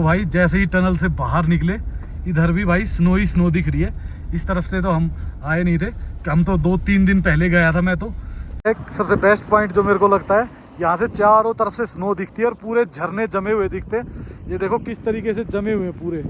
तो भाई जैसे ही टनल से बाहर निकले, इधर भी भाई स्नो ही स्नो दिख रही है। इस तरफ से तो हम आए नहीं थे, हम तो 2-3 दिन पहले गया था मैं तो। एक सबसे बेस्ट पॉइंट जो मेरे को लगता है, यहाँ से चारों तरफ से स्नो दिखती है और पूरे झरने जमे हुए दिखते हैं। ये देखो किस तरीके से जमे हुए पूरे।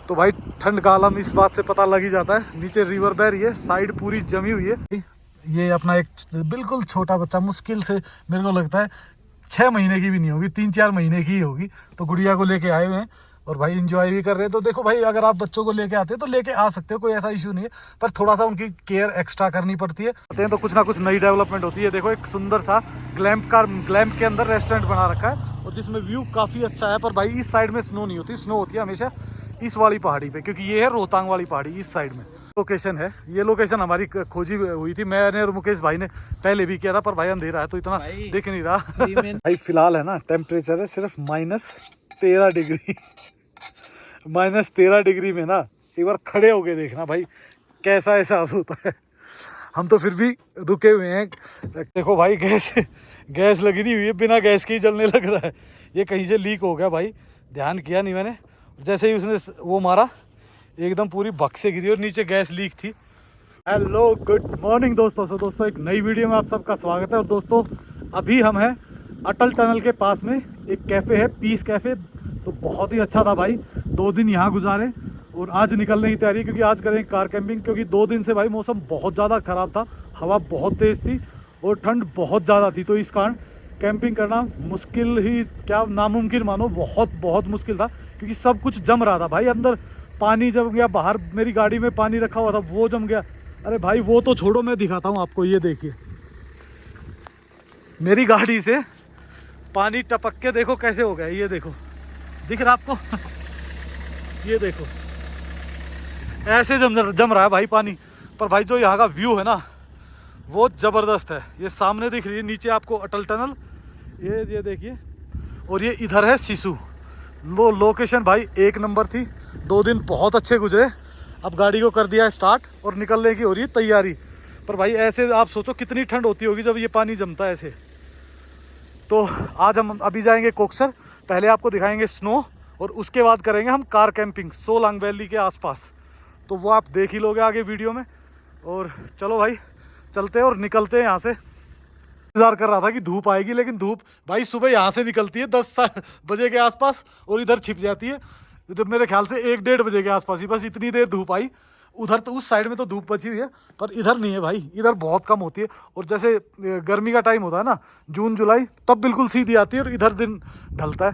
तो भाई ठंड का आलम इस बात से पता लग ही जाता है। नीचे रिवर बह रही है, साइड पूरी जमी हुई है। ये अपना एक बिल्कुल छोटा बच्चा, मुश्किल से मेरे को लगता है 6 महीने की भी नहीं होगी, 3-4 महीने की ही होगी। तो गुड़िया को लेके आए हुए हैं और भाई एंजॉय भी कर रहे हैं। तो देखो भाई, अगर आप बच्चों को लेके आते हैं तो लेके आ सकते हो, कोई ऐसा इशू नहीं है, पर थोड़ा सा उनकी केयर एक्स्ट्रा करनी पड़ती है। तो कुछ ना कुछ नई डेवलपमेंट होती है। देखो एक सुंदर सा ग्लैम्प के अंदर रेस्टोरेंट बना रखा है और जिसमें व्यू काफ़ी अच्छा है। पर भाई इस साइड में स्नो नहीं होती, स्नो होती है हमेशा इस वाली पहाड़ी पे, क्योंकि ये है रोहतांग वाली पहाड़ी, इस साइड में लोकेशन है। ये लोकेशन हमारी खोजी हुई थी, मैंने और मुकेश भाई ने पहले भी किया था, पर भाई अंधेरा है तो इतना दिख नहीं रहा। भाई फिलहाल है ना, टेम्परेचर है सिर्फ -13 डिग्री। -13 डिग्री में ना एक बार खड़े होके देखना भाई कैसा एहसास होता है। हम तो फिर भी रुके हुए हैं। देखो भाई गैस लगी नहीं हुई है, बिना गैस के ही जलने लग रहा है। ये कहीं से लीक हो गया भाई, ध्यान किया नहीं मैंने। जैसे ही उसने वो मारा एकदम पूरी भक से गिरी और नीचे गैस लीक थी। हेलो गुड मॉर्निंग दोस्तों, एक नई वीडियो में आप सबका स्वागत है। और दोस्तों अभी हम हैं अटल टनल के पास में, एक कैफ़े है पीस कैफ़े। तो बहुत ही अच्छा था भाई, 2 दिन यहाँ गुजारे और आज निकलने की तैयारी, क्योंकि आज करेंगे कार कैंपिंग। क्योंकि 2 दिन से भाई मौसम बहुत ज़्यादा ख़राब था, हवा बहुत तेज़ थी और ठंड बहुत ज़्यादा थी। तो इस कारण कैंपिंग करना मुश्किल ही क्या नामुमकिन मानो, बहुत मुश्किल था, क्योंकि सब कुछ जम रहा था भाई। अंदर पानी जम गया, बाहर मेरी गाड़ी में पानी रखा हुआ था वो जम गया। अरे भाई वो तो छोड़ो, मैं दिखाता हूँ आपको। ये देखिए मेरी गाड़ी से पानी टपक के देखो कैसे हो गया। ये देखो, दिख रहा आपको? ये देखो ऐसे जम रहा है भाई पानी। पर भाई जो यहाँ का व्यू है ना वो ज़बरदस्त है। ये सामने दिख रही है नीचे आपको अटल टनल, ये देखिए। और ये इधर है सिसु। लोकेशन भाई एक नंबर थी। 2 दिन बहुत अच्छे गुजरे। अब गाड़ी को कर दिया स्टार्ट और निकलने की हो रही है तैयारी। पर भाई ऐसे आप सोचो कितनी ठंड होती होगी जब ये पानी जमता है ऐसे। तो आज हम अभी जाएंगे कोकसर, पहले आपको दिखाएंगे स्नो और उसके बाद करेंगे हम कार कैंपिंग सोलांग वैली के आसपास। तो वो आप देख ही लोगे आगे वीडियो में। और चलो भाई चलते हैं और निकलते हैं यहाँ से। इंतजार कर रहा था कि धूप आएगी, लेकिन धूप भाई सुबह यहाँ से निकलती है 10 बजे के आसपास और इधर छिप जाती है जब मेरे ख्याल से 1-1:30 बजे के आसपास ही। बस इतनी देर धूप आई। उधर तो उस साइड में तो धूप बची हुई है, पर इधर नहीं है भाई, इधर बहुत कम होती है। और जैसे गर्मी का टाइम होता है ना, जून जुलाई, तब बिल्कुल सीधी आती है और इधर दिन ढलता है।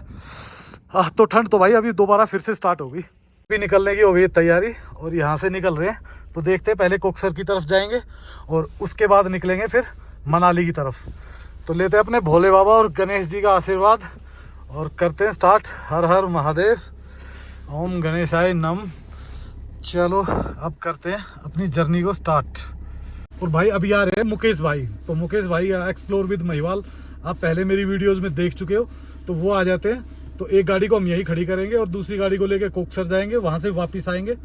तो ठंड तो भाई अभी दोबारा फिर से स्टार्ट होगी। अभी निकलने की हो गई तैयारी और यहाँ से निकल रहे हैं। तो देखते हैं, पहले कोकसर की तरफ जाएंगे और उसके बाद निकलेंगे फिर मनाली की तरफ। तो लेते हैं अपने भोले बाबा और गणेश जी का आशीर्वाद और करते हैं स्टार्ट। हर हर महादेव, ओम गणेशाय नम। चलो अब करते हैं अपनी जर्नी को स्टार्ट। और भाई अभी आ रहे हैं मुकेश भाई। तो मुकेश भाई एक्सप्लोर विद महिवाल आप पहले मेरी वीडियोस में देख चुके हो, तो वो आ जाते हैं। तो एक गाड़ी को हम यहीं खड़ी करेंगे और दूसरी गाड़ी को लेकर कोकसर जाएंगे, वहाँ से वापस आएंगे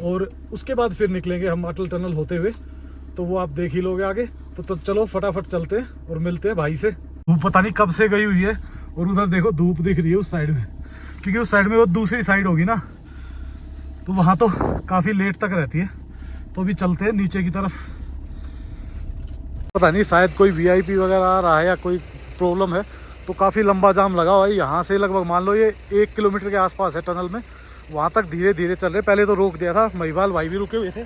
और उसके बाद फिर निकलेंगे हम अटल टनल होते हुए। तो वो आप देख ही लोगे आगे। तो चलो फटाफट चलते हैं और मिलते हैं भाई से। धूप पता नहीं कब से गई हुई है और उधर देखो धूप दिख रही है उस साइड में, क्योंकि उस साइड में वो दूसरी साइड होगी ना, तो वहाँ तो काफ़ी लेट तक रहती है। तो अभी चलते हैं नीचे की तरफ। पता नहीं शायद कोई VIP वगैरह आ रहा है या कोई प्रॉब्लम है, तो काफ़ी लंबा जाम लगा हुआ है। यहाँ से लगभग मान लो ये 1 किलोमीटर के आसपास है टनल में। वहाँ तक धीरे धीरे चल रहे। पहले तो रोक दिया था, महिवाल भाई भी रुके हुए थे,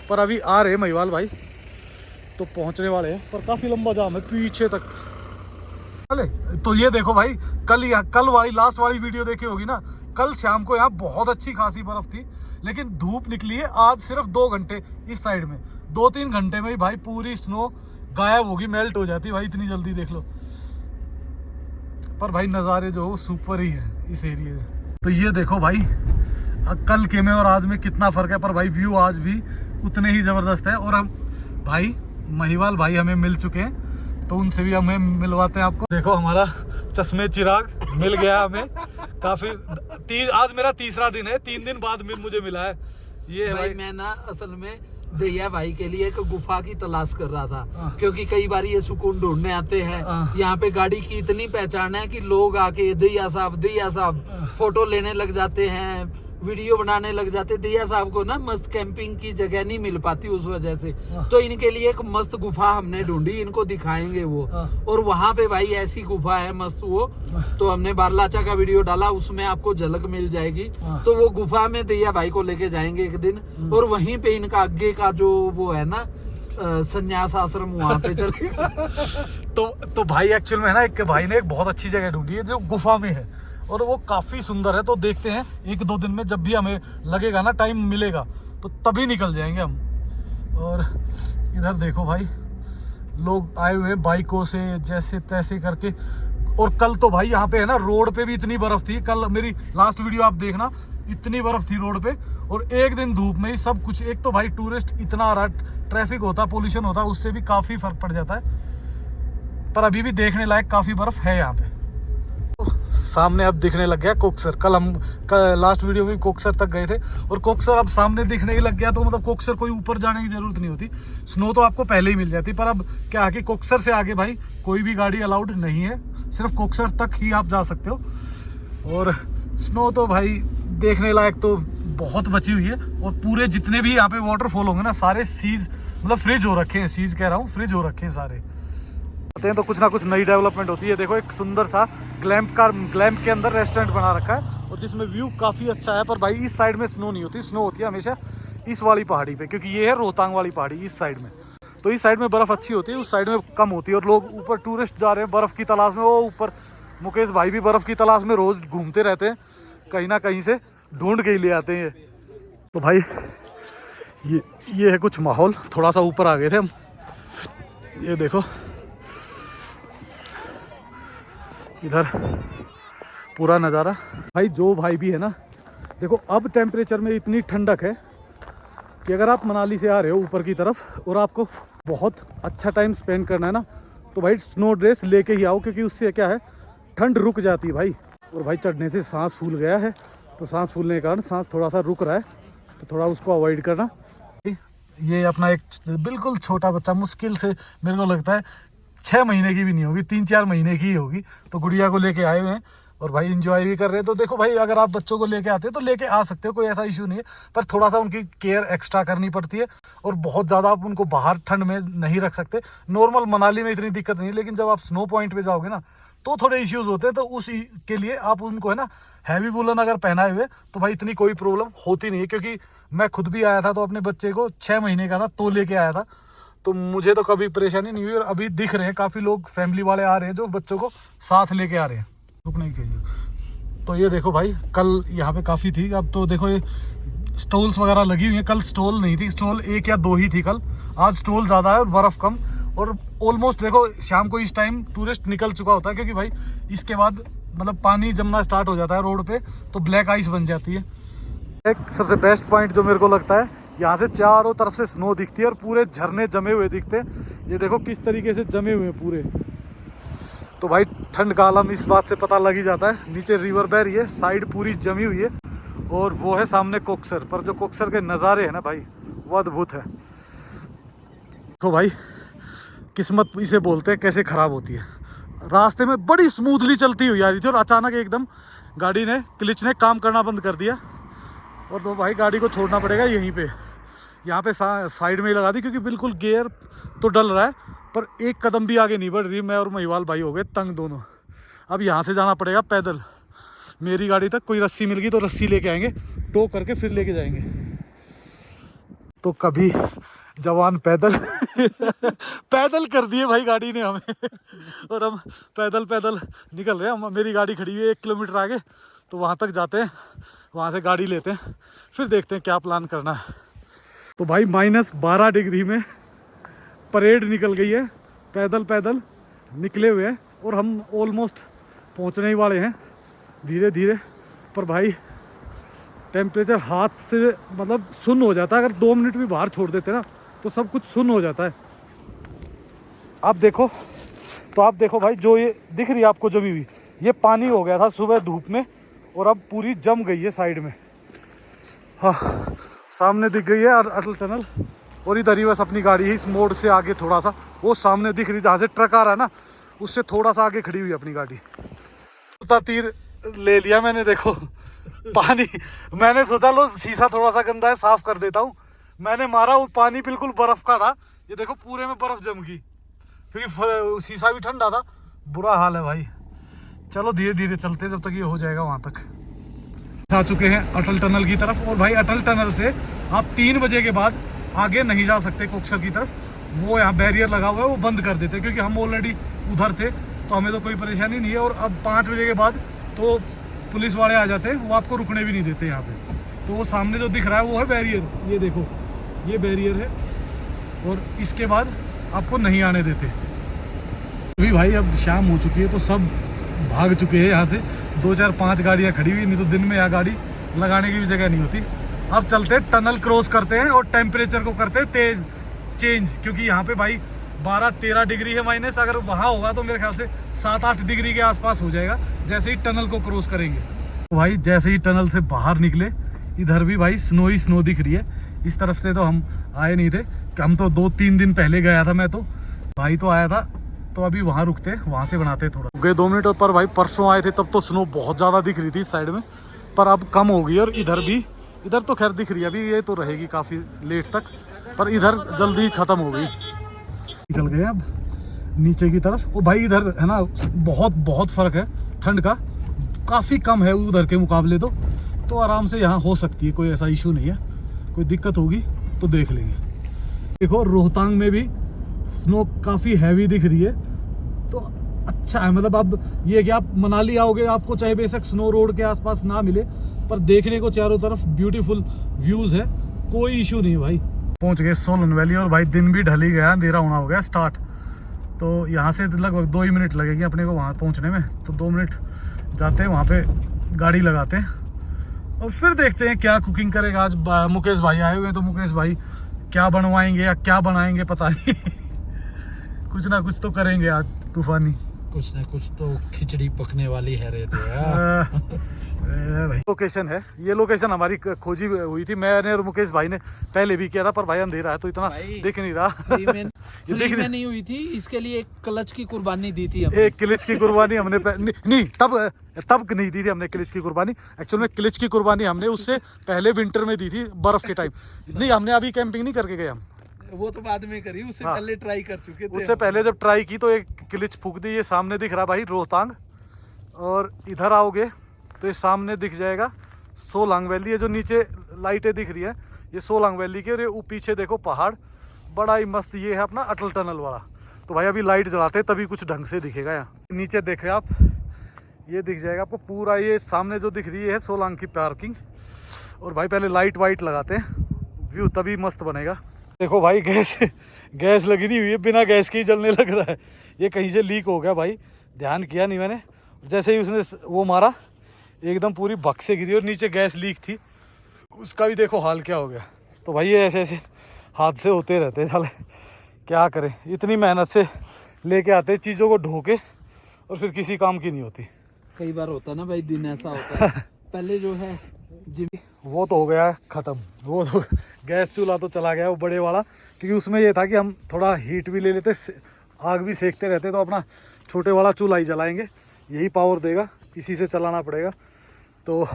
पर अभी आ रहे महिवाल भाई तो पहुँचने वाले हैं। पर काफ़ी लंबा जाम है पीछे तक। चले तो ये देखो भाई, कल वाली लास्ट वाली वीडियो देखी होगी ना, कल शाम को यहाँ बहुत अच्छी खासी बर्फ़ थी, लेकिन धूप निकली है आज सिर्फ 2 घंटे इस साइड में। 2-3 घंटे में ही भाई पूरी स्नो गायब होगी, मेल्ट हो जाती भाई इतनी जल्दी, देख लो। पर भाई नज़ारे जो सुपर ही है इस एरिया में। तो ये देखो भाई कल के में और आज में कितना फ़र्क है, पर भाई व्यू आज भी उतने ही ज़बरदस्त है। और हम भाई महिवाल भाई हमें मिल चुके हैं, तो उनसे भी हमें मिलवाते हैं आपको। देखो हमारा चश्मे चिराग मिल गया हमें। काफ़ी आज मेरा तीसरा दिन है, 3 दिन बाद मुझे मिला है। ये है भाई मैं ना असल में दैया भाई के लिए एक गुफा की तलाश कर रहा था, क्योंकि कई बार ये सुकून ढूंढने आते हैं। यहाँ पे गाड़ी की इतनी पहचान है कि लोग आके दैया साहब फोटो लेने लग जाते हैं, वीडियो बनाने लग जाते। दैया साहब को ना मस्त कैंपिंग की जगह नहीं मिल पाती उस वजह से, तो इनके लिए एक मस्त गुफा हमने ढूंढी, इनको दिखाएंगे वो। और वहाँ पे भाई ऐसी गुफा है मस्त वो, तो हमने बारलाचा का वीडियो डाला, उसमें आपको झलक मिल जाएगी। तो वो गुफा में दैया भाई को लेके जाएंगे एक दिन, और वहीं पे इनका आगे का जो वो है ना संन्यास आश्रम, वहाँ पे चलेगा। तो भाई एक्चुअल में है ना, एक भाई ने एक बहुत अच्छी जगह ढूंढी है जो गुफा में है, और वो काफ़ी सुंदर है। तो देखते हैं 1-2 दिन में, जब भी हमें लगेगा ना टाइम मिलेगा तो तभी निकल जाएंगे हम। और इधर देखो भाई, लोग आए हुए हैं बाइकों से जैसे तैसे करके। और कल तो भाई यहाँ पे है ना, रोड पे भी इतनी बर्फ़ थी। कल मेरी लास्ट वीडियो आप देखना, इतनी बर्फ़ थी रोड पे। और एक दिन धूप में ही सब कुछ। एक तो भाई टूरिस्ट इतना आ रहा, ट्रैफिक होता, पोल्यूशन होता, उससे भी काफ़ी फ़र्क पड़ जाता है। पर अभी भी देखने लायक काफ़ी बर्फ़ है यहाँ पे। सामने अब दिखने लग गया कोकसर। कल हम लास्ट वीडियो में कोकसर तक गए थे, और कोकसर अब सामने दिखने ही लग गया। तो मतलब कोकसर कोई ऊपर जाने की जरूरत नहीं होती, स्नो तो आपको पहले ही मिल जाती। पर अब क्या है कि कोकसर से आगे भाई कोई भी गाड़ी अलाउड नहीं है, सिर्फ कोकसर तक ही आप जा सकते हो। और स्नो तो भाई देखने लायक तो बहुत बची हुई है। और पूरे जितने भी यहाँ पे वाटरफॉल होंगे ना, सारे सीज मतलब फ्रिज हो रखे हैं, सीज कह रहा हूँ, फ्रिज हो रखे हैं सारे। तो कुछ ना कुछ नई डेवलपमेंट होती है। देखो एक सुंदर सा ग्लैम्प के अंदर रेस्टोरेंट बना रखा है, और जिसमें व्यू काफ़ी अच्छा है। पर भाई इस साइड में स्नो नहीं होती, स्नो होती है हमेशा इस वाली पहाड़ी पे, क्योंकि ये है रोहतांग वाली पहाड़ी इस साइड में। तो इस साइड में बर्फ़ अच्छी होती है, उस साइड में कम होती है। और लोग ऊपर टूरिस्ट जा रहे हैं बर्फ़ की तलाश में। वो ऊपर मुकेश भाई भी बर्फ़ की तलाश में रोज़ घूमते रहते हैं, कहीं ना कहीं से ढूंढ के ही ले आते हैं। तो भाई ये है कुछ माहौल। थोड़ा सा ऊपर आ गए थे हम, ये देखो इधर पूरा नज़ारा। भाई जो भाई भी है ना, देखो अब टेम्परेचर में इतनी ठंडक है कि अगर आप मनाली से आ रहे हो ऊपर की तरफ और आपको बहुत अच्छा टाइम स्पेंड करना है ना, तो भाई स्नो ड्रेस लेके ही आओ, क्योंकि उससे क्या है, ठंड रुक जाती है भाई। और भाई चढ़ने से सांस फूल गया है, तो सांस फूलने के कारण सांस थोड़ा सा रुक रहा है, तो थोड़ा उसको अवॉइड करना। ये अपना एक बिल्कुल छोटा बच्चा, मुश्किल से मेरे को लगता है 6 महीने की भी नहीं होगी, 3-4 महीने की ही होगी, तो गुड़िया को लेके आए हुए हैं और भाई एंजॉय भी कर रहे हैं। तो देखो भाई, अगर आप बच्चों को लेके आते हैं तो लेके आ सकते हो, कोई ऐसा इशू नहीं है। पर थोड़ा सा उनकी केयर एक्स्ट्रा करनी पड़ती है, और बहुत ज़्यादा आप उनको बाहर ठंड में नहीं रख सकते। नॉर्मल मनाली में इतनी दिक्कत नहीं है, लेकिन जब आप स्नो पॉइंट पे जाओगे ना, तो थोड़े इश्यूज़ होते हैं। तो उस के लिए आप उनको है ना हैवी वुलन अगर पहनाए हुए, तो भाई इतनी कोई प्रॉब्लम होती नहीं है। क्योंकि मैं खुद भी आया था, तो अपने बच्चे को 6 महीने का था तो लेके आया था, तो मुझे तो कभी परेशानी नहीं हुई। और अभी दिख रहे हैं काफ़ी लोग, फैमिली वाले आ रहे हैं जो बच्चों को साथ लेके आ रहे हैं, रुकने के लिए। तो ये देखो भाई, कल यहाँ पे काफ़ी थी, अब तो देखो ये स्टॉल्स वगैरह लगी हुई हैं। कल स्टॉल नहीं थी, स्टॉल 1 या 2 ही थी कल। आज स्टॉल ज़्यादा है और बर्फ़ कम। और ऑलमोस्ट देखो शाम को इस टाइम टूरिस्ट निकल चुका होता है, क्योंकि भाई इसके बाद मतलब पानी जमना स्टार्ट हो जाता है रोड पे, तो ब्लैक आइस बन जाती है। एक सबसे बेस्ट पॉइंट जो मेरे को लगता है, यहाँ से चारों तरफ से स्नो दिखती है और पूरे झरने जमे हुए दिखते हैं। ये देखो किस तरीके से जमे हुए हैं पूरे। तो भाई ठंड का आलम इस बात से पता लग ही जाता है। नीचे रिवर बह रही है, साइड पूरी जमी हुई है, और वो है सामने कोकसर। पर जो कोकसर के नज़ारे हैं ना भाई, वो अद्भुत है। तो भाई किस्मत इसे बोलते हैं, कैसे ख़राब होती है। रास्ते में बड़ी स्मूथली चलती हुई आ रही थी, और अचानक एकदम गाड़ी ने, क्लिच ने काम करना बंद कर दिया, और तो भाई गाड़ी को छोड़ना पड़ेगा यहीं पे। यहाँ पे साइड में ही लगा दी, क्योंकि बिल्कुल गियर तो डल रहा है, पर एक कदम भी आगे नहीं बढ़ रही। मैं और महिवाल भाई हो गए तंग दोनों। अब यहाँ से जाना पड़ेगा पैदल मेरी गाड़ी तक। कोई रस्सी मिल गई तो रस्सी लेके आएंगे, टो करके फिर लेके जाएंगे। तो कभी जवान पैदल पैदल कर दिए भाई गाड़ी ने हमें, और हम पैदल पैदल निकल रहे हैं। हम, मेरी गाड़ी खड़ी हुई है 1 किलोमीटर आगे, तो वहाँ तक जाते हैं, वहाँ से गाड़ी लेते हैं, फिर देखते हैं क्या प्लान करना है। तो भाई -12 डिग्री में परेड निकल गई है, पैदल पैदल निकले हुए हैं, और हम ऑलमोस्ट पहुँचने ही वाले हैं धीरे धीरे। पर भाई टेम्परेचर हाथ से मतलब सुन्न हो जाता है। अगर 2 मिनट भी बाहर छोड़ देते ना, तो सब कुछ सुन्न हो जाता है। आप देखो, तो आप देखो भाई, जो ये दिख रही है आपको जमी हुई, ये पानी हो गया था सुबह धूप में, और अब पूरी जम गई है साइड में। हाँ, सामने दिख गई है अटल टनल, और इधर ही बस अपनी गाड़ी है, इस मोड़ से आगे थोड़ा सा वो सामने दिख रही जहाँ से ट्रक आ रहा है ना, उससे थोड़ा सा आगे खड़ी हुई है अपनी गाड़ी। उतना तीर ले लिया मैंने, देखो पानी, मैंने सोचा लो शीशा थोड़ा सा गंदा है साफ कर देता हूँ, मैंने मारा वो पानी बिल्कुल बर्फ का था, ये देखो पूरे में बर्फ जम गई, क्योंकि शीशा भी ठंडा था, बुरा हाल है भाई। चलो धीरे धीरे चलते हैं जब तक ये हो जाएगा वहाँ तक। आ चुके हैं अटल टनल की तरफ, और भाई अटल टनल से आप 3 बजे के बाद आगे नहीं जा सकते कोकसर की तरफ, वो यहाँ बैरियर लगा हुआ है, वो बंद कर देते हैं, क्योंकि हम ऑलरेडी उधर थे तो हमें तो कोई परेशानी नहीं है। और अब 5 बजे के बाद तो पुलिस वाले आ जाते हैं, वो आपको रुकने भी नहीं देते यहाँ पे। तो वो सामने जो दिख रहा है वो है बैरियर, ये देखो ये बैरियर है, और इसके बाद आपको नहीं आने देते। अभी भाई अब शाम हो चुकी है तो सब भाग चुके हैं यहाँ से, 2 4 5 गाड़ियाँ खड़ी हुई, नहीं तो दिन में यहाँ गाड़ी लगाने की भी जगह नहीं होती। अब चलते हैं, टनल क्रॉस करते हैं और टेम्परेचर को करते हैं तेज चेंज, क्योंकि यहाँ पे भाई 12-13 डिग्री है माइनस, अगर वहाँ होगा तो मेरे ख्याल से 7-8 डिग्री के आसपास हो जाएगा जैसे ही टनल को क्रॉस करेंगे। तो भाई जैसे ही टनल से बाहर निकले, इधर भी भाई स्नो ही स्नो दिख रही है। इस तरफ से तो हम आए नहीं थे, हम तो 2-3 दिन पहले गया था मैं, तो भाई तो आया था, तो अभी वहाँ रुकते, वहाँ से बनाते थोड़ा। गए 2 मिनट पर भाई परसों आए थे तब तो स्नो बहुत ज़्यादा दिख रही थी इस साइड में, पर अब कम हो गई, और इधर भी, इधर तो खैर दिख रही है अभी, ये तो रहेगी काफ़ी लेट तक, पर इधर जल्दी ख़त्म हो गई। निकल गए अब नीचे की तरफ। ओ भाई इधर है ना बहुत बहुत फ़र्क है ठंड का, काफ़ी कम है उधर के मुकाबले, तो आराम से यहाँ हो सकती है, कोई ऐसा इशू नहीं है। कोई दिक्कत होगी तो देख लेंगे। देखो रोहतांग में भी स्नो काफ़ी हैवी दिख रही है, तो अच्छा है। मतलब अब ये कि आप मनाली आओगे, आपको चाहे बेशक स्नो रोड के आसपास ना मिले, पर देखने को चारों तरफ ब्यूटीफुल व्यूज़ है, कोई इशू नहीं है भाई। पहुंच गए सोलन वैली, और भाई दिन भी ढल ही गया, अंधेरा होना हो गया स्टार्ट, तो यहाँ से लगभग 2 ही मिनट लगेगी अपने को वहाँ पहुँचने में। तो 2 मिनट जाते हैं वहाँ पे, गाड़ी लगाते हैं और फिर देखते हैं क्या कुकिंग करेगा आज। मुकेश भाई आए हुए हैं, तो मुकेश भाई क्या बनवाएंगे या क्या बनाएंगे पता नहीं कुछ ना कुछ तो करेंगे आज तूफानी, कुछ ना कुछ तो खिचड़ी पकने वाली है रे तो भाई। लोकेशन है, ये लोकेशन हमारी खोजी हुई थी, मैंने और मुकेश भाई ने पहले भी किया था, पर भाई अंधेरा है तो इतना दिख नहीं रहा ये दिख नहीं हुई थी, इसके लिए एक क्लच की कुर्बानी दी थी हमने। एक क्लिच की कुर्बानी हमने नहीं तब नहीं दी थी हमने क्लिच की कुर्बानी। एक्चुअल में क्लिच की कुर्बानी हमने उससे पहले विंटर में दी थी, बर्फ के टाइम। नहीं, हमने अभी कैंपिंग नहीं करके गए हम, वो तो बाद में करी, उससे हाँ, पहले ट्राई कर चुके थे। उससे पहले जब ट्राई की तो एक क्लिच फूक दी। ये सामने दिख रहा भाई रोहतांग, और इधर आओगे तो ये सामने दिख जाएगा सोलांग वैली। ये जो नीचे लाइटें दिख रही है ये सोलांग वैली की, और ये पीछे देखो पहाड़ बड़ा ही मस्त, ये है अपना अटल टनल वाला। तो भाई अभी लाइट जलाते हैं तभी कुछ ढंग से दिखेगा। यहाँ नीचे देखे आप, ये दिख जाएगा आपको पूरा, ये सामने जो दिख रही है सोलांग की पार्किंग। और भाई पहले लाइट वाइट लगाते हैं, व्यू तभी मस्त बनेगा। देखो भाई गैस लगी नहीं हुई है, बिना गैस के ही जलने लग रहा है। ये कहीं से लीक हो गया भाई, ध्यान किया नहीं मैंने, जैसे ही उसने वो मारा एकदम पूरी भक से गिरी, और नीचे गैस लीक थी, उसका भी देखो हाल क्या हो गया। तो भाई ये ऐसे ऐसे हादसे होते रहते हैं साले, क्या करें, इतनी मेहनत से लेके आते हैं चीज़ों को ढो के, और फिर किसी काम की नहीं होती। कई बार होता ना भाई, दिन ऐसा होता है पहले जो है वो तो हो गया ख़त्म, वो तो गैस चूल्हा तो चला गया वो बड़े वाला, क्योंकि उसमें ये था कि हम थोड़ा हीट भी ले लेते, आग भी सेकते रहते, तो अपना छोटे वाला चूल्हा ही जलाएंगे, यही पावर देगा, इसी से चलाना पड़ेगा। तो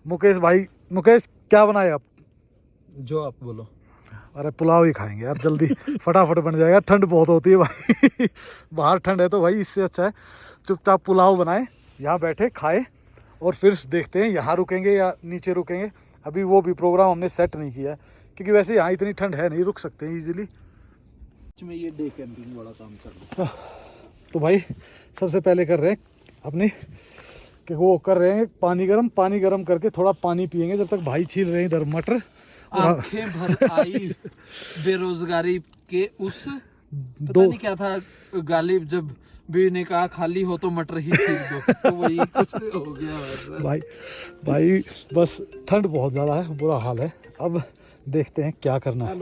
मुकेश भाई, मुकेश क्या बनाए आप? जो आप बोलो। अरे पुलाव ही खाएंगे यार, जल्दी फटाफट बन जाएगा, ठंड बहुत होती है भाई बाहर ठंड है, तो भाई इससे अच्छा है चुपचाप पुलाव बनाए, यहाँ बैठे खाए, और फिर देखते हैं यहाँ रुकेंगे या नीचे रुकेंगे। अभी वो भी प्रोग्राम हमने सेट नहीं किया है, क्योंकि वैसे यहाँ इतनी ठंड है नहीं, रुक सकते हैं ईजिली। में ये डे कैंपिंग वाला काम कर रहे हैं। तो भाई सबसे पहले कर रहे हैं अपने कि वो कर रहे हैं पानी गर्म करके थोड़ा पानी पियेंगे, जब तक भाई छील रहे हैं इधर मटर। आंखें भर आई बेरोजगारी के उस पता नहीं क्या था गालिब, जब भी ने कहा खाली हो तो मटर ही छील दो, तो वही कुछ हो गया भाई बस ठंड बहुत ज़्यादा है, बुरा हाल है। अब देखते हैं क्या करना है।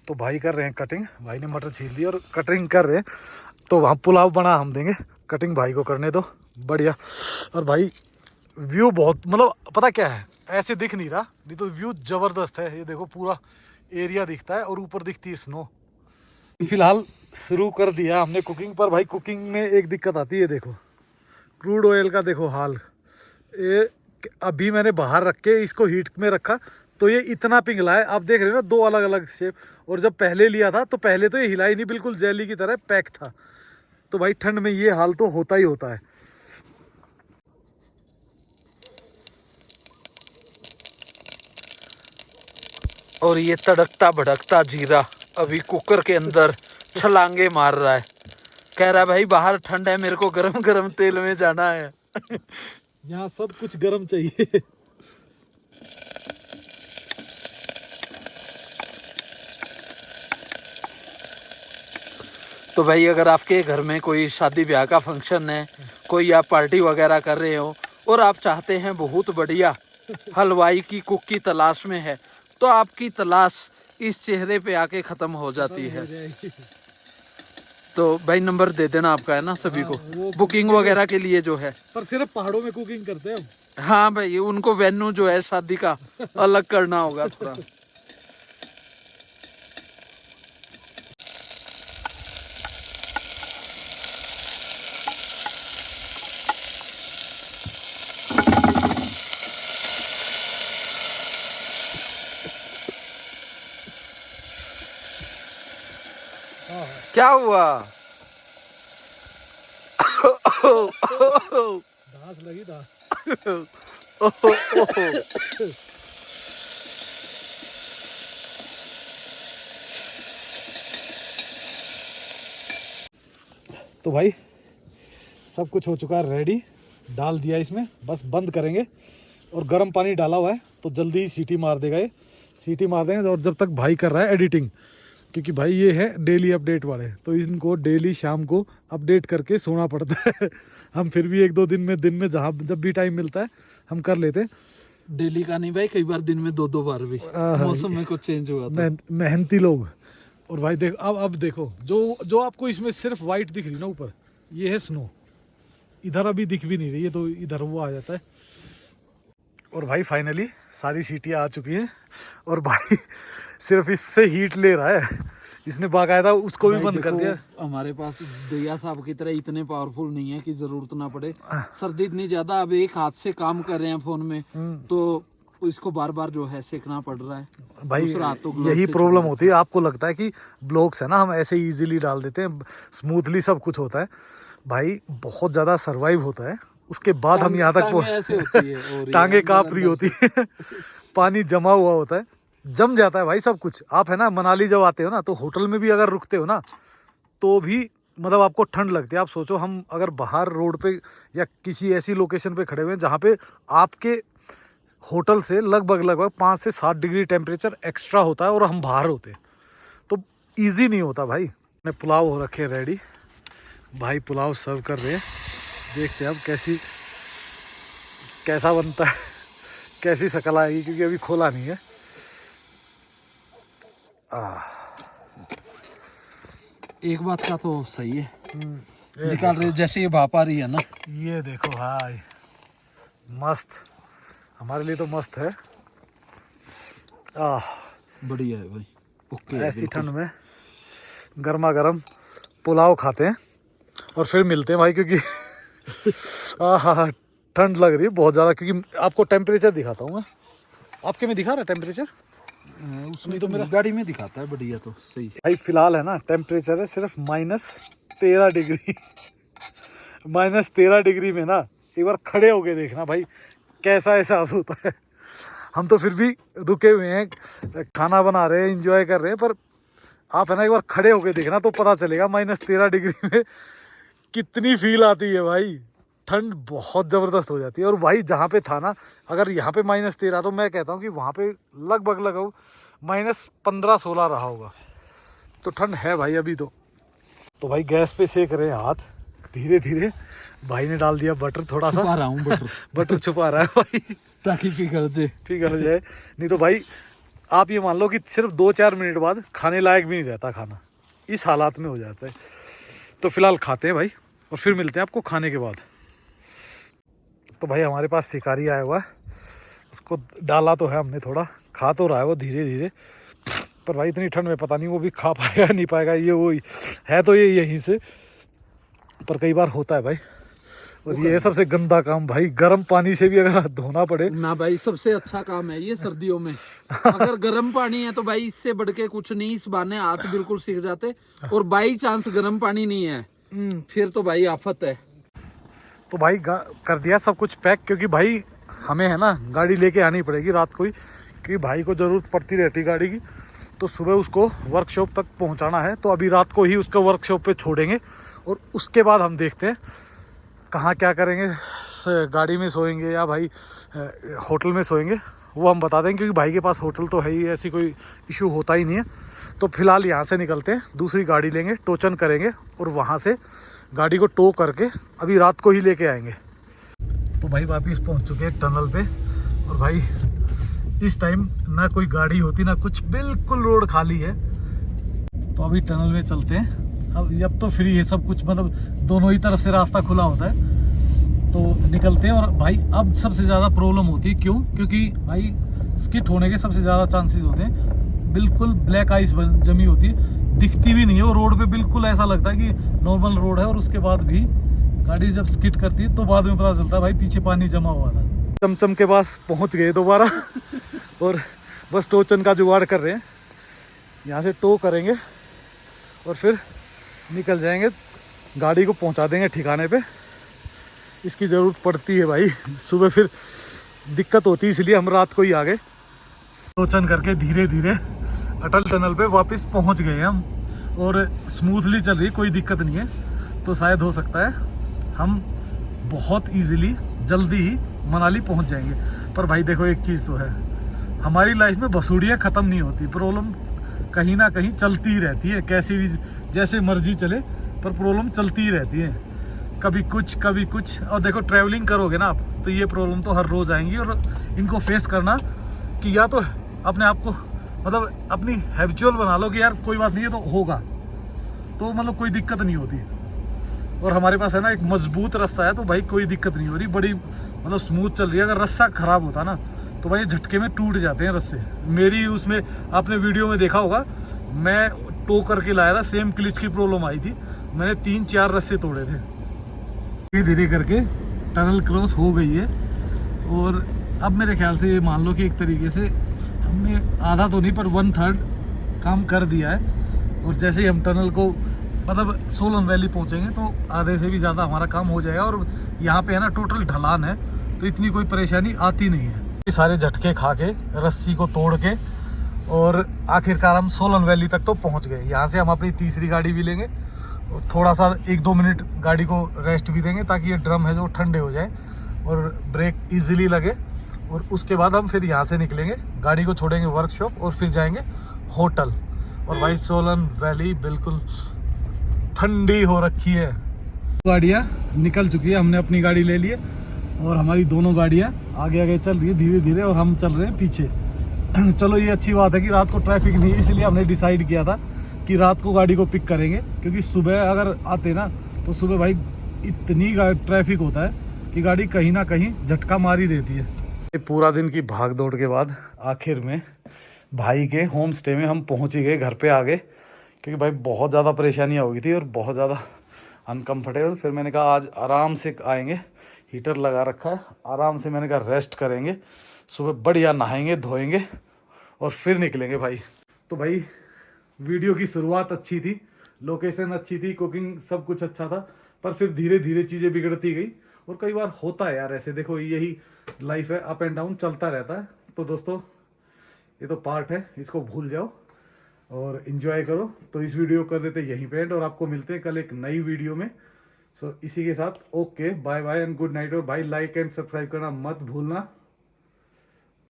तो भाई कर रहे हैं कटिंग, भाई ने मटर छील दी और कटिंग कर रहे हैं, तो वहाँ पुलाव बना हम देंगे, कटिंग भाई को करने दो, बढ़िया। और भाई व्यू बहुत, मतलब पता क्या है, ऐसे दिख नहीं रहा, नहीं तो व्यू ज़बरदस्त है। ये देखो पूरा एरिया दिखता है और ऊपर दिखती है स्नो। फिलहाल शुरू कर दिया हमने कुकिंग पर। भाई कुकिंग में एक दिक्कत आती है, देखो क्रूड ऑयल का देखो हाल। ये अभी मैंने बाहर रख के इसको हीट में रखा तो ये इतना पिघला है, आप देख रहे हो ना, 2 अलग अलग शेप। और जब पहले लिया था तो पहले तो ये हिला ही नहीं, बिल्कुल जेली की तरह पैक था। तो भाई ठंड में ये हाल तो होता ही होता है। और ये तड़कता भड़कता जीरा अभी कुकर के अंदर छलांगे मार रहा है, कह रहा है भाई बाहर ठंड है, मेरे को गरम गरम तेल में जाना है। यहाँ सब कुछ गर्म चाहिए। तो भाई अगर आपके घर में कोई शादी ब्याह का फंक्शन है, कोई आप पार्टी वगैरह कर रहे हो और आप चाहते हैं बहुत बढ़िया हलवाई की कुक की तलाश में है, तो आपकी तलाश इस चेहरे पे आके खत्म हो जाती है। तो भाई नंबर दे देना आपका, है ना, सभी को बुकिंग वगैरह के लिए जो है। पर सिर्फ पहाड़ों में कुकिंग करते हैं हम। हाँ भाई, उनको वेन्यू जो है शादी का अलग करना होगा थोड़ा। क्या हुआ? घास लगी था। तो भाई सब कुछ हो चुका है रेडी, डाल दिया इसमें, बस बंद करेंगे। और गर्म पानी डाला हुआ है तो जल्दी ही सीटी मार देगा ये, सीटी मार देंगे। और जब तक भाई कर रहा है एडिटिंग, क्योंकि भाई ये है डेली अपडेट वाले, तो इनको डेली शाम को अपडेट करके सोना पड़ता है। हम फिर भी 1-2 दिन में जहाँ जब भी टाइम मिलता है हम कर लेते हैं। डेली का नहीं भाई, कई बार दिन में 2-2 बार भी, मौसम में कुछ चेंज हुआ तो। मेहनती लोग। और भाई देख, अब देखो जो आपको इसमें सिर्फ वाइट दिख रही ना ऊपर, ये है स्नो। इधर अभी दिख भी नहीं रही है, तो इधर वो आ जाता है। और भाई फाइनली सारी सीटियाँ आ चुकी हैं और भाई सिर्फ इससे हीट ले रहा है, इसने बाकायदा उसको भी बंद कर दिया। हमारे पास दैया साहब की तरह इतने पावरफुल नहीं है कि जरूरत ना पड़े। सर्दी इतनी ज्यादा, अब एक हाथ से काम कर रहे हैं फोन में, तो इसको बार बार जो है सेकना पड़ रहा है भाई। यही प्रॉब्लम होती है, आपको लगता है कि ब्लॉग्स है ना हम ऐसे इजीली डाल देते हैं, स्मूथली सब कुछ होता है। भाई बहुत ज्यादा सरवाइव होता है, उसके बाद हम यहाँ तक टांगे कांप रही होती है। पानी जमा हुआ होता है, जम जाता है भाई सब कुछ। आप है ना मनाली जब आते हो ना, तो होटल में भी अगर रुकते हो ना, तो भी मतलब आपको ठंड लगती है। आप सोचो, हम अगर बाहर रोड पे या किसी ऐसी लोकेशन पे खड़े हुए हैं जहाँ पे आपके होटल से लगभग 5 से 7 डिग्री टेम्परेचर एक्स्ट्रा होता है और हम बाहर होते हैं, तो ईजी नहीं होता भाई। ने पुलाव हो रखे रेडी, भाई पुलाव सर्व कर रहे हैं। देखते हैं अब कैसा बनता है, कैसी शक्ल आएगी, क्योंकि अभी खोला नहीं है। एक बात का तो सही है, निकाल रहे जैसे ये भाप आ रही है ना। ये देखो भाई, मस्त, हमारे लिए तो मस्त है। बढ़िया है भाई, ओके। ऐसी ठंड में गर्मा गर्म पुलाव खाते हैं और फिर मिलते हैं भाई, क्योंकि ठंड लग रही है बहुत ज़्यादा। क्योंकि आपको टेम्परेचर दिखाता हूँ मैं, आपके में दिखा रहा है टेम्परेचर? उसमें तो मेरा गाड़ी में दिखाता है, बढ़िया, तो सही भाई फिलहाल है ना टेम्परेचर है सिर्फ -13 डिग्री। -13 डिग्री में ना एक बार खड़े होके देखना भाई कैसा एहसास होता है। हम तो फिर भी रुके हुए हैं, खाना बना रहे हैं, एंजॉय कर रहे हैं, पर आप है ना एक बार खड़े होके देखना तो पता चलेगा -13 डिग्री में कितनी फील आती है भाई। ठंड बहुत ज़बरदस्त हो जाती है। और भाई जहाँ पे था ना, अगर यहाँ पे -13, तो मैं कहता हूँ कि वहाँ पे लगभग -15-16 रहा होगा। तो ठंड है भाई अभी तो भाई गैस पे सेक रहे हैं हाथ धीरे धीरे। भाई ने डाल दिया बटर, थोड़ा सा छुपा रहा हूँ बटर। बटर छुपा रहा है भाई, ताकि पिघल जाए। नहीं तो भाई आप ये मान लो कि सिर्फ 2-4 मिनट बाद खाने लायक भी नहीं रहता खाना, इस हालात में हो जाता है। तो फिलहाल खाते हैं भाई और फिर मिलते हैं आपको खाने के बाद। तो भाई हमारे पास शिकारी आया हुआ है, उसको डाला तो है हमने, थोड़ा खा तो रहा है वो धीरे धीरे, पर भाई इतनी ठंड में पता नहीं वो भी खा पाएगा नहीं पाएगा, ये वो है तो ये यहीं से, पर कई बार होता है भाई। और ये सबसे गंदा काम भाई, गर्म पानी से भी अगर धोना पड़े ना भाई, सबसे अच्छा काम है ये सर्दियों में। अगर गर्म पानी है तो भाई इससे बढ़ के कुछ नहीं, इस बहाने हाथ बिल्कुल सीख जाते। और बाई चांस गर्म पानी नहीं है फिर तो भाई आफत है। तो भाई कर दिया सब कुछ पैक, क्योंकि भाई हमें है ना गाड़ी लेके आनी पड़ेगी रात को ही, क्योंकि भाई को ज़रूरत पड़ती रहती गाड़ी की। तो सुबह उसको वर्कशॉप तक पहुंचाना है, तो अभी रात को ही उसको वर्कशॉप पे छोड़ेंगे और उसके बाद हम देखते हैं कहाँ क्या करेंगे, गाड़ी में सोएंगे या भाई होटल में सोएंगे, वो हम बता देंगे, क्योंकि भाई के पास होटल तो है ही, ऐसी कोई इशू होता ही नहीं है। तो फिलहाल यहाँ से निकलते हैं, दूसरी गाड़ी लेंगे, टोचन करेंगे और वहाँ से गाड़ी को टो करके अभी रात को ही लेके आएंगे। तो भाई वापस पहुँच चुके हैं टनल पे, और भाई इस टाइम ना कोई गाड़ी होती ना कुछ, बिल्कुल रोड खाली है। तो अभी टनल में चलते हैं, अब तो फ्री है सब कुछ, मतलब दोनों ही तरफ से रास्ता खुला होता है। तो निकलते हैं। और भाई अब सबसे ज़्यादा प्रॉब्लम होती है, क्यों? क्योंकि भाई स्किट होने के सबसे ज़्यादा चांसेस होते हैं। बिल्कुल ब्लैक आइस जमी होती है, दिखती भी नहीं है, और रोड पे बिल्कुल ऐसा लगता है कि नॉर्मल रोड है, और उसके बाद भी गाड़ी जब स्किट करती है तो बाद में पता चलता है भाई पीछे पानी जमा हुआ था। चमचम के पास पहुँच गए दोबारा और बस टोचन का जुगाड़ कर रहे हैं, यहाँ से टो करेंगे और फिर निकल जाएंगे, गाड़ी को पहुंचा देंगे ठिकाने पे। इसकी ज़रूरत पड़ती है भाई, सुबह फिर दिक्कत होती है, इसलिए हम रात को ही आ गए। टोचन करके धीरे धीरे अटल टनल पे वापस पहुंच गए हम, और स्मूथली चल रही है, कोई दिक्कत नहीं है। तो शायद हो सकता है हम बहुत ईजीली जल्दी ही मनाली पहुंच जाएंगे। पर भाई देखो एक चीज़ तो है, हमारी लाइफ में बसूड़ियाँ ख़त्म नहीं होती, प्रॉब्लम कहीं ना कहीं चलती ही रहती है, कैसी भी जैसे मर्जी चले, पर प्रॉब्लम चलती ही रहती है, कभी कुछ। और देखो ट्रैवलिंग करोगे ना आप, तो ये प्रॉब्लम तो हर रोज़ आएंगी, और इनको फेस करना कि या तो अपने आप को मतलब अपनी हैबिचुअल बना लो कि यार कोई बात नहीं है, तो होगा, तो मतलब कोई दिक्कत नहीं होती। और हमारे पास है ना एक मजबूत रस्सा है, तो भाई कोई दिक्कत नहीं हो रही, बड़ी मतलब स्मूथ चल रही है। अगर रस्सा ख़राब होता ना तो भाई झटके में टूट जाते हैं रस्से। मेरी उसमें आपने वीडियो में देखा होगा, मैं टो करके लाया था, सेम क्लिच की प्रॉब्लम आई थी, मैंने 3-4 रस्से तोड़े थे। धीरे धीरे करके टनल क्रॉस हो गई है, और अब मेरे ख्याल से ये मान लो कि एक तरीके से हमने आधा तो नहीं पर 1/3 काम कर दिया है। और जैसे ही हम टनल को मतलब सोलन वैली पहुंचेंगे तो आधे से भी ज़्यादा हमारा काम हो जाएगा। और यहाँ पे है ना टोटल ढलान है, तो इतनी कोई परेशानी आती नहीं है। सारे झटके खा के रस्सी को तोड़ के और आखिरकार हम सोलन वैली तक तो पहुंच गए। यहाँ से हम अपनी तीसरी गाड़ी भी लेंगे और थोड़ा सा 1-2 मिनट गाड़ी को रेस्ट भी देंगे, ताकि ये ड्रम है जो ठंडे हो जाए और ब्रेक इजीली लगे। और उसके बाद हम फिर यहाँ से निकलेंगे, गाड़ी को छोड़ेंगे वर्कशॉप और फिर जाएंगे होटल। और भाई सोलन वैली बिल्कुल ठंडी हो रखी है। गाड़ियाँ निकल चुकी है, हमने अपनी गाड़ी ले ली है और हमारी दोनों गाड़ियाँ आगे आगे चल रही है धीरे धीरे, और हम चल रहे हैं पीछे। चलो ये अच्छी बात है कि रात को ट्रैफिक नहीं है, इसलिए हमने डिसाइड किया था कि रात को गाड़ी को पिक करेंगे, क्योंकि सुबह अगर आते ना तो सुबह भाई इतनी ट्रैफिक होता है कि गाड़ी कहीं ना कहीं झटका मार ही देती है। पूरा दिन की भाग दौड़ के बाद आखिर में भाई के होम स्टे में हम पहुँच ही गए, घर पे आ गए, क्योंकि भाई बहुत ज़्यादा परेशानियाँ हो गई थी और बहुत ज़्यादा अनकम्फर्टेबल। फिर मैंने कहा आज आराम से आएंगे, हीटर लगा रखा है, आराम से मैंने कहा रेस्ट करेंगे, सुबह बढ़िया नहाएंगे धोएंगे और फिर निकलेंगे भाई। तो भाई वीडियो की शुरुआत अच्छी थी, लोकेशन अच्छी थी, कुकिंग सब कुछ अच्छा था, पर फिर धीरे धीरे चीज़ें बिगड़ती गई। और कई बार होता है यार ऐसे, देखो यही लाइफ है, अप एंड डाउन चलता रहता है। तो दोस्तों ये तो पार्ट है, इसको भूल जाओ और इन्जॉय करो। तो इस वीडियो को कर देते यहीं पे एंड, और आपको मिलते हैं कल एक नई वीडियो में। सो इसी के साथ okay bye bye and good night. और भाई लाइक एंड सब्सक्राइब करना मत भूलना।